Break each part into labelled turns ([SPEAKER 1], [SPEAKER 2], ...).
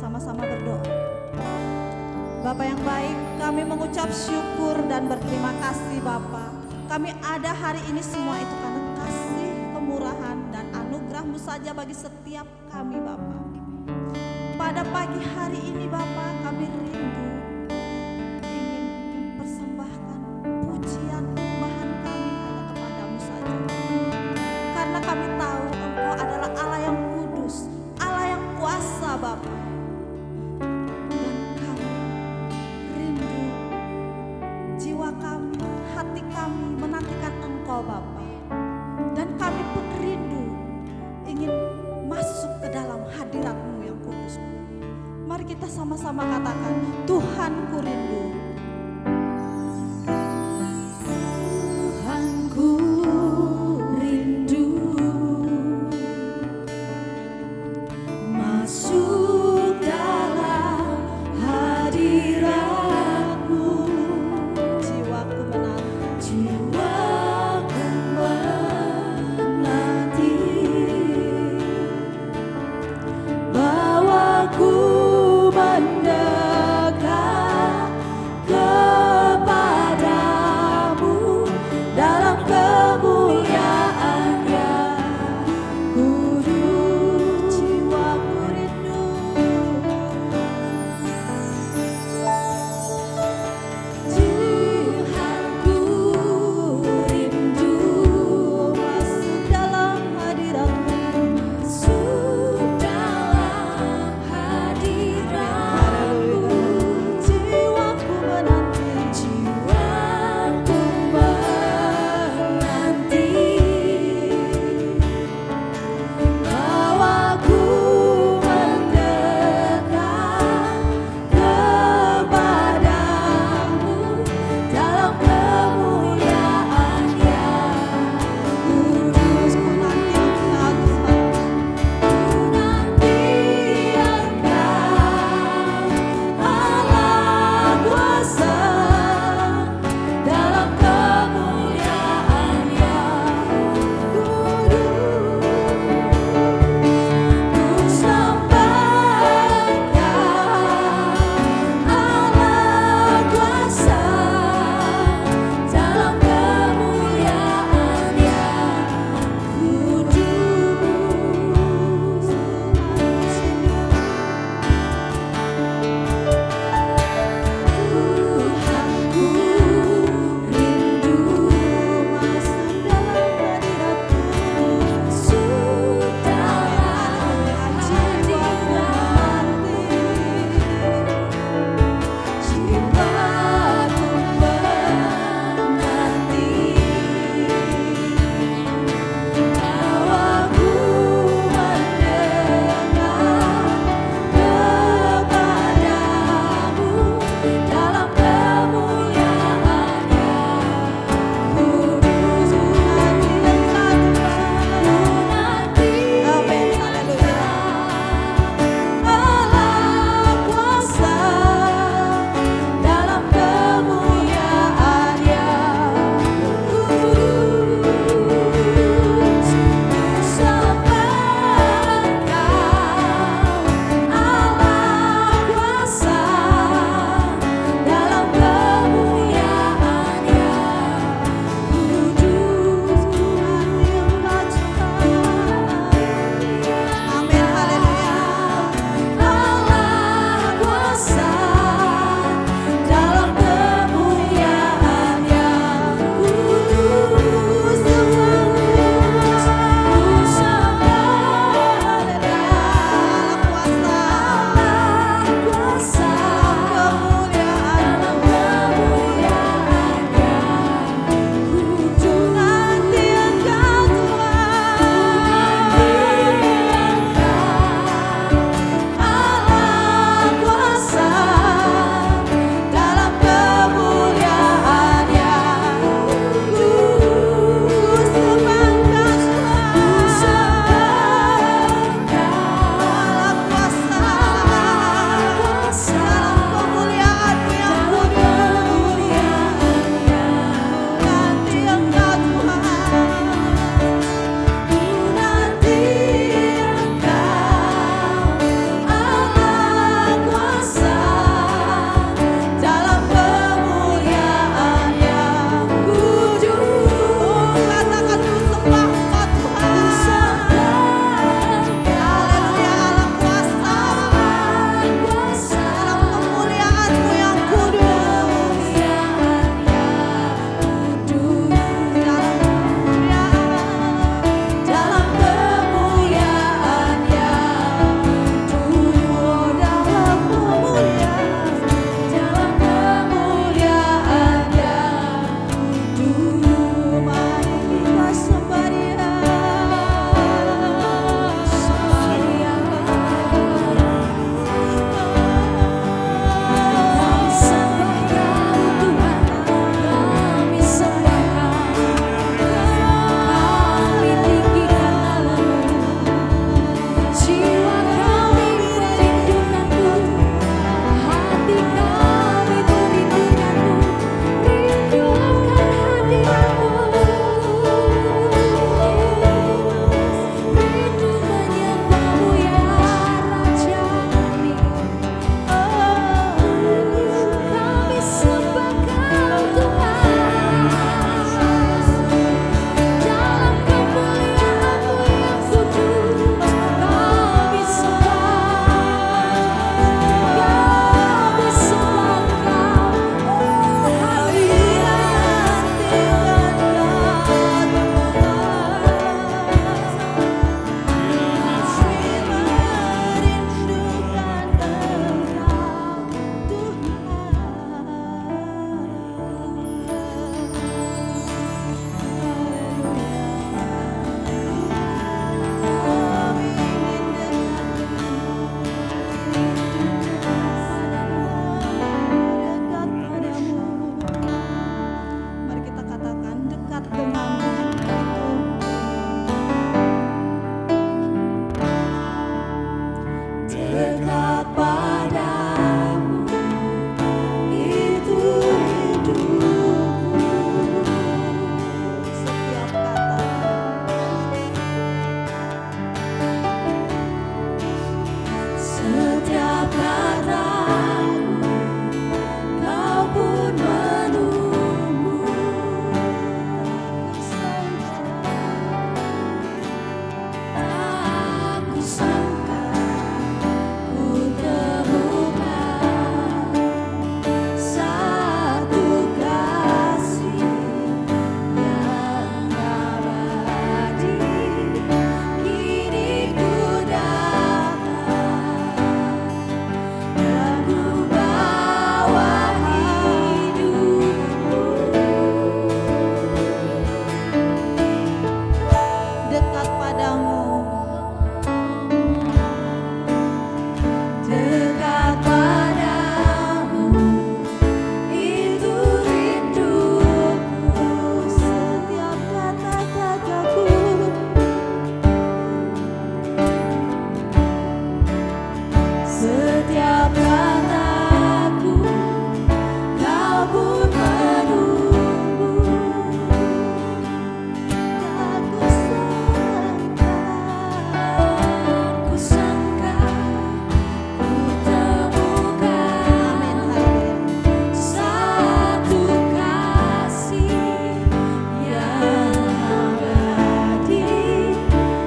[SPEAKER 1] sama-sama berdoa. Bapa yang baik, kami mengucap syukur dan berterima kasih Bapa. Kami ada hari ini semua itu karena kasih, kemurahan, dan anugerah-Mu saja bagi setiap kami Bapa. Pada pagi hari ini Bapa, kami rindu ingin mempersembahkan pujian penyembahan kami hanya kepadamu saja. Karena kami tahu Engkau adalah Allah yang kudus, Allah yang kuasa Bapa. Dan kami rindu, jiwa kami, hati kami menantikan Engkau Bapa. Dan kami pun rindu ingin masuk ke dalam hadirat-Mu yang kudus. Mari kita sama-sama katakan, Tuhan ku rindu. Tuhan ku rindu masuk dalam hadirat-Mu. Jiwaku menanti, bawaku mendekat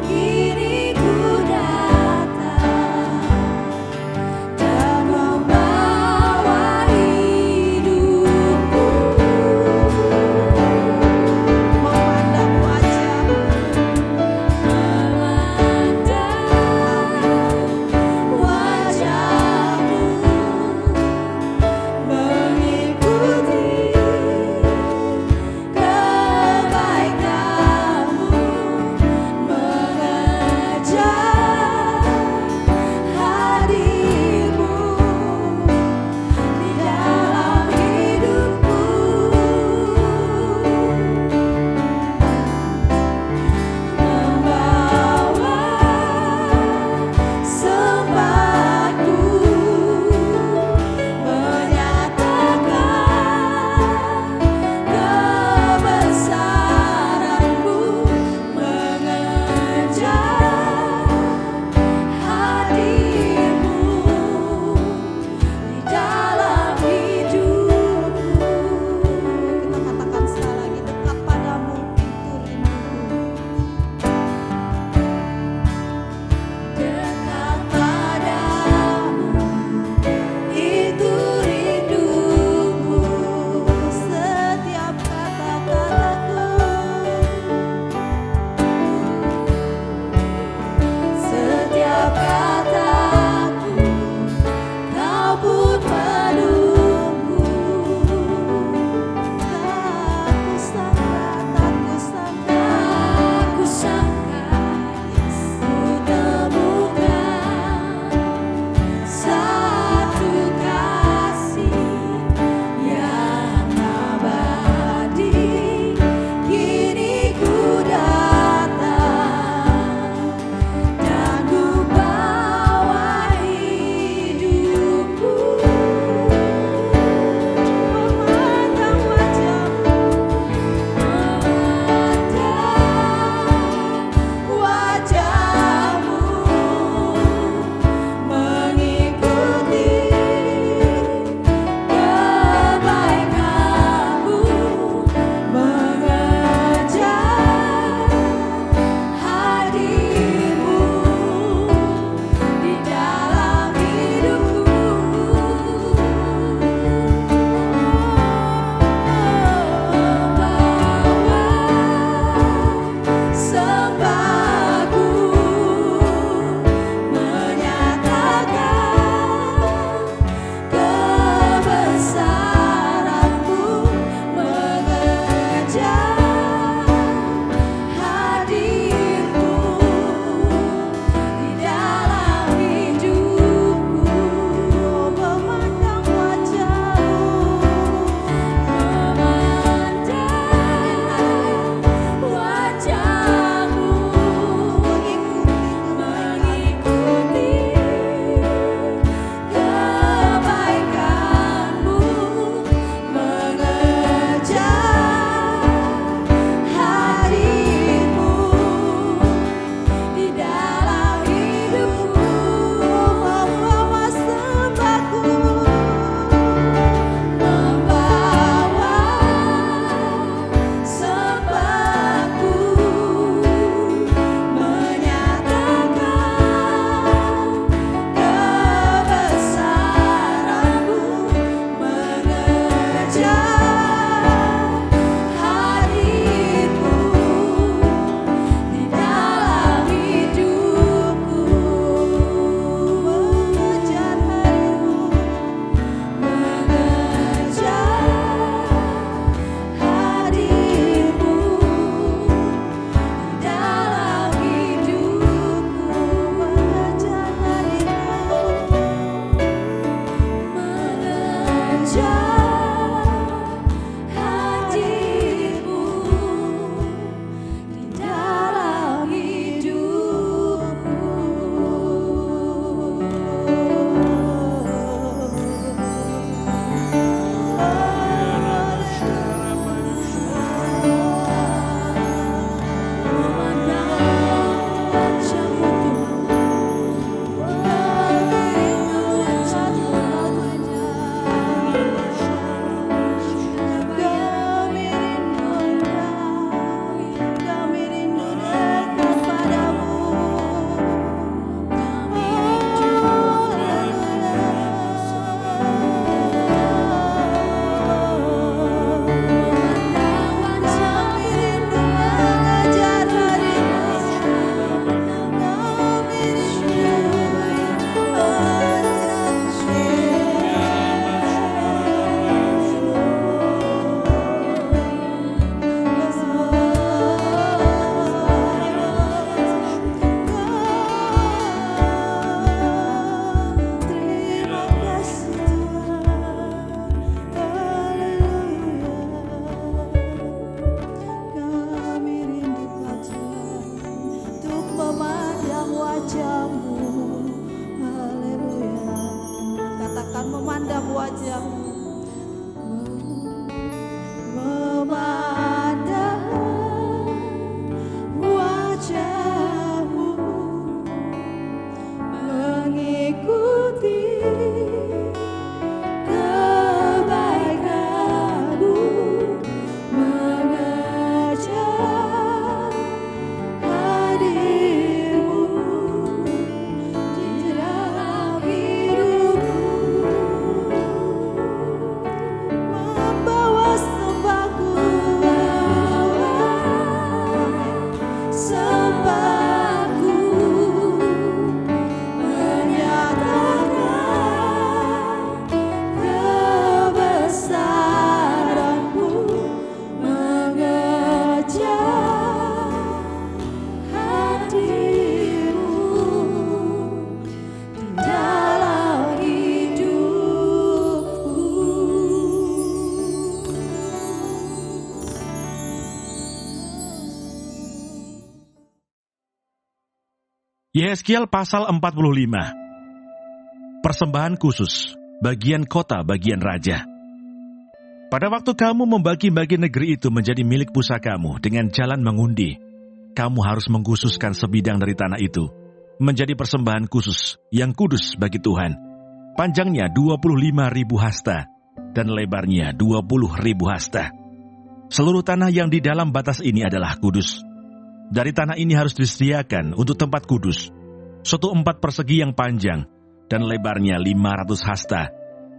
[SPEAKER 2] Kini ku datang dan
[SPEAKER 1] memandang wajah-Mu, memandang wajah-Mu, mengikuti kebaikan-Mu, mengejar hadir-Mu di dalam hidupku, membawa sembahku, sembahku, menyatakan kebesaran-Mu, mengejar hadir-Mu di dalam hidupku.
[SPEAKER 2] Yehezkiel pasal 45. Persembahan khusus, bagian kota, bagian raja. Pada waktu kamu membagi-bagi negeri itu menjadi milik pusakamu dengan jalan mengundi, kamu harus mengkhususkan sebidang dari tanah itu menjadi persembahan khusus yang kudus bagi Tuhan. Panjangnya 25.000 hasta dan lebarnya 20.000 hasta. Seluruh tanah yang di dalam batas ini adalah kudus. Dari tanah ini harus disediakan untuk tempat kudus, suatu 4 persegi yang panjang dan lebarnya 500 hasta,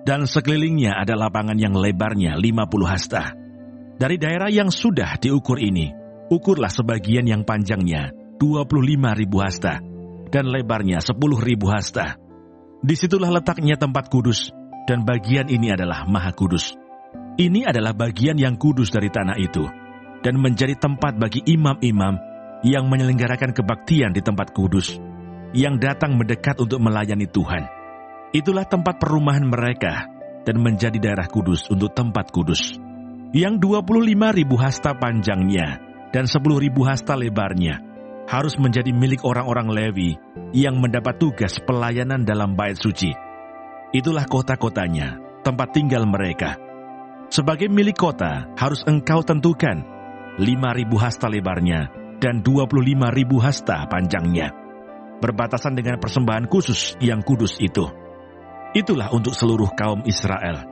[SPEAKER 2] dan sekelilingnya ada lapangan yang lebarnya 50 hasta. Dari daerah yang sudah diukur ini, ukurlah sebagian yang panjangnya 25.000 hasta dan lebarnya 10.000 hasta. Disitulah letaknya tempat kudus, dan bagian ini adalah maha kudus. Ini adalah bagian yang kudus dari tanah itu, dan menjadi tempat bagi imam-imam yang menyelenggarakan kebaktian di tempat kudus, yang datang mendekat untuk melayani Tuhan. Itulah tempat perumahan mereka, dan menjadi daerah kudus untuk tempat kudus. Yang 25.000 hasta panjangnya, dan 10.000 hasta lebarnya, harus menjadi milik orang-orang Lewi, yang mendapat tugas pelayanan dalam bait suci. Itulah kota-kotanya, tempat tinggal mereka. Sebagai milik kota, harus engkau tentukan 5.000 hasta lebarnya, dan 25.000 hasta panjangnya, berbatasan dengan persembahan khusus yang kudus itu. Itulah untuk seluruh kaum Israel.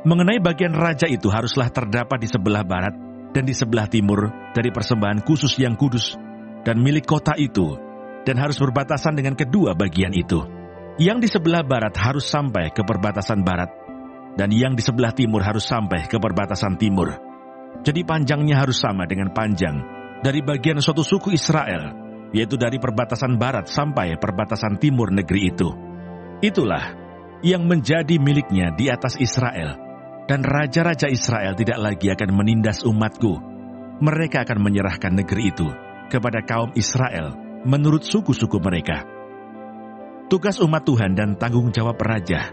[SPEAKER 2] Mengenai bagian raja itu haruslah terdapat di sebelah barat dan di sebelah timur dari persembahan khusus yang kudus dan milik kota itu, dan harus berbatasan dengan kedua bagian itu. Yang di sebelah barat harus sampai ke perbatasan barat, dan yang di sebelah timur harus sampai ke perbatasan timur. Jadi panjangnya harus sama dengan panjang dari bagian suatu suku Israel, yaitu dari perbatasan barat sampai perbatasan timur negeri itu. Itulah yang menjadi miliknya di atas Israel, dan raja-raja Israel tidak lagi akan menindas umatku. Mereka akan menyerahkan negeri itu kepada kaum Israel menurut suku-suku mereka. Tugas umat Tuhan dan tanggung jawab raja.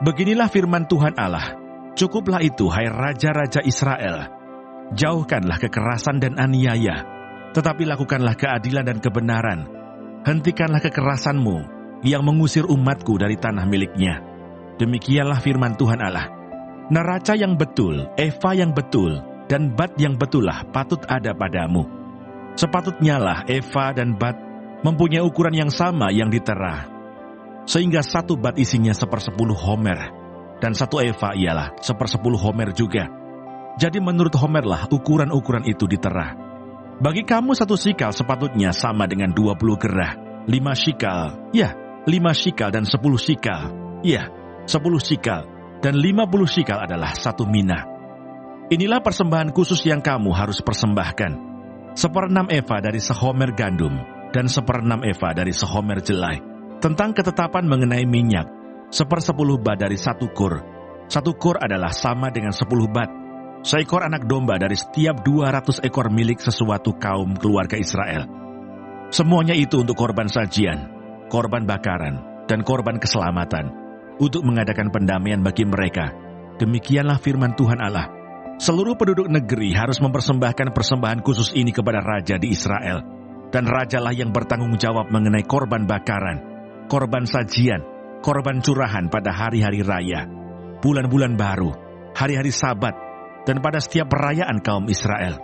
[SPEAKER 2] Beginilah firman Tuhan Allah, cukuplah itu hai raja-raja Israel. Jauhkanlah kekerasan dan aniaya, tetapi lakukanlah keadilan dan kebenaran. Hentikanlah kekerasanmu yang mengusir umatku dari tanah miliknya. Demikianlah firman Tuhan Allah. Neraca yang betul, eva yang betul, dan bat yang betullah patut ada padamu. Sepatutnya lah eva dan bat mempunyai ukuran yang sama yang diterah, sehingga 1 bat isinya 1/10 homer, dan 1 eva ialah 1/10 homer juga. Jadi menurut homerlah ukuran-ukuran itu diterah. Bagi kamu 1 sikal sepatutnya sama dengan 20 gerah, 5 sikal, ya 5 sikal dan 10 sikal, ya 10 sikal, dan 50 sikal adalah 1 mina. Inilah persembahan khusus yang kamu harus persembahkan. 1/6 eva dari sehomer gandum, dan 1/6 eva dari sehomer jelai. Tentang ketetapan mengenai minyak, 1/10 bat dari 1 kur. 1 kur adalah sama dengan 10 bat. Seekor anak domba dari setiap 200 ekor milik sesuatu kaum keluarga Israel. Semuanya itu untuk korban sajian, korban bakaran, dan korban keselamatan, untuk mengadakan pendamaian bagi mereka. Demikianlah firman Tuhan Allah. Seluruh penduduk negeri harus mempersembahkan persembahan khusus ini kepada raja di Israel. Dan rajalah yang bertanggung jawab mengenai korban bakaran, korban sajian, korban curahan pada hari-hari raya, bulan-bulan baru, hari-hari Sabat, dan pada setiap perayaan kaum Israel.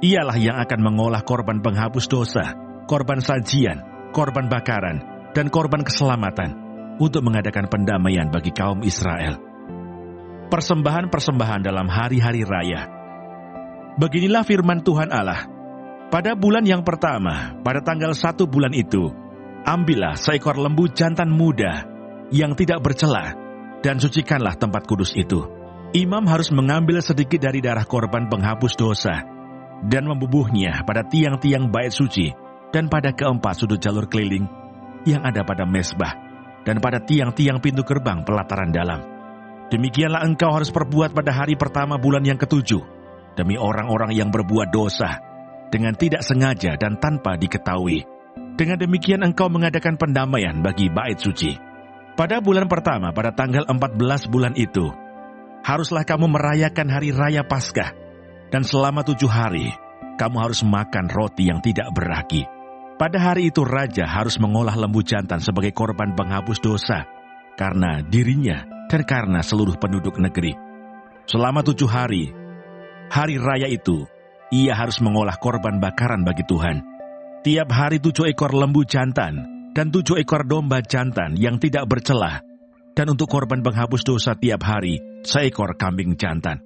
[SPEAKER 2] Ialah yang akan mengolah korban penghapus dosa, korban sajian, korban bakaran, dan korban keselamatan untuk mengadakan pendamaian bagi kaum Israel. Persembahan-persembahan dalam hari-hari raya. Beginilah firman Tuhan Allah. Pada bulan yang pertama, pada tanggal 1 bulan itu, ambillah seekor lembu jantan muda yang tidak bercela, dan sucikanlah tempat kudus itu. Imam harus mengambil sedikit dari darah korban penghapus dosa, dan membubuhnya pada tiang-tiang bait suci, dan pada keempat sudut jalur keliling yang ada pada mezbah, dan pada tiang-tiang pintu gerbang pelataran dalam. Demikianlah engkau harus perbuat pada hari pertama bulan yang ke-7, demi orang-orang yang berbuat dosa, dengan tidak sengaja dan tanpa diketahui. Dengan demikian engkau mengadakan pendamaian bagi bait suci. Pada bulan pertama, pada tanggal 14 bulan itu, haruslah kamu merayakan hari raya Paskah, dan selama 7 hari, kamu harus makan roti yang tidak beragi. Pada hari itu raja harus mengolah lembu jantan sebagai korban penghapus dosa, karena dirinya dan karena seluruh penduduk negeri. Selama 7 hari, hari raya itu, ia harus mengolah korban bakaran bagi Tuhan. Tiap hari 7 ekor lembu jantan, dan 7 ekor domba jantan yang tidak bercelah, dan untuk korban penghapus dosa tiap hari, seekor kambing jantan.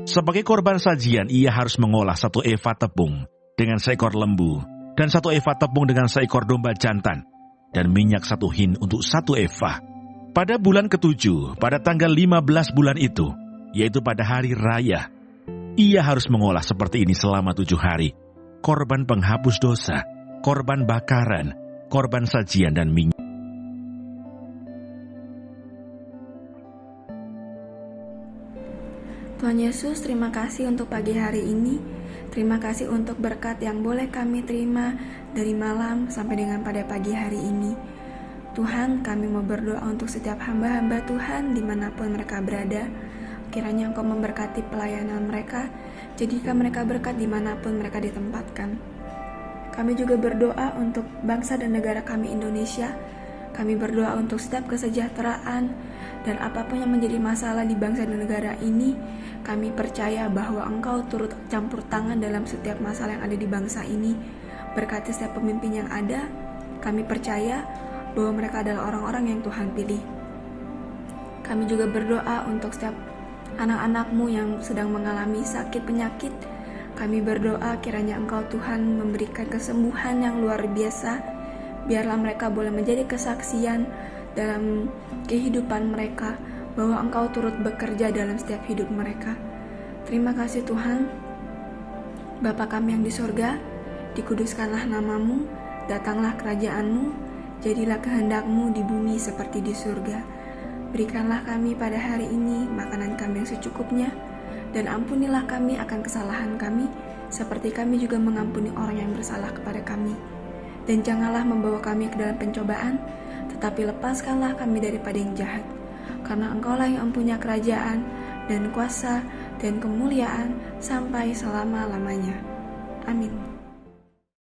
[SPEAKER 2] Sebagai korban sajian, ia harus mengolah 1 eva tepung dengan seekor lembu, dan 1 eva tepung dengan seekor domba jantan, dan minyak 1 hin untuk 1 eva. Pada bulan ke-7, pada tanggal 15 bulan itu, yaitu pada hari raya, ia harus mengolah seperti ini selama 7 hari. Korban penghapus dosa, korban bakaran, korban sajian dan minyak.
[SPEAKER 3] Tuhan Yesus, terima kasih untuk pagi hari ini. Terima kasih untuk berkat yang boleh kami terima dari malam sampai dengan pada pagi hari ini. Tuhan, kami mau berdoa untuk setiap hamba-hamba Tuhan dimanapun mereka berada. Kiranya Engkau memberkati pelayanan mereka, jadikan mereka berkat dimanapun mereka ditempatkan. Kami juga berdoa untuk bangsa dan negara kami Indonesia. Kami berdoa untuk setiap kesejahteraan dan apapun yang menjadi masalah di bangsa dan negara ini, kami percaya bahwa Engkau turut campur tangan dalam setiap masalah yang ada di bangsa ini. Berkati setiap pemimpin yang ada, kami percaya bahwa mereka adalah orang-orang yang Tuhan pilih. Kami juga berdoa untuk setiap anak-anak-Mu yang sedang mengalami sakit penyakit. Kami berdoa kiranya Engkau Tuhan memberikan kesembuhan yang luar biasa. Biarlah mereka boleh menjadi kesaksian dalam kehidupan mereka bahwa Engkau turut bekerja dalam setiap hidup mereka. Terima kasih Tuhan. Bapa kami yang di surga, dikuduskanlah nama-Mu, datanglah kerajaan-Mu, jadilah kehendak-Mu di bumi seperti di surga. Berikanlah kami pada hari ini makanan kami yang secukupnya, dan ampunilah kami akan kesalahan kami, seperti kami juga mengampuni orang yang bersalah kepada kami. Dan janganlah membawa kami ke dalam pencobaan, tetapi lepaskanlah kami daripada yang jahat. Karena Engkaulah yang mempunyai kerajaan, dan kuasa, dan kemuliaan, sampai selama-lamanya. Amin.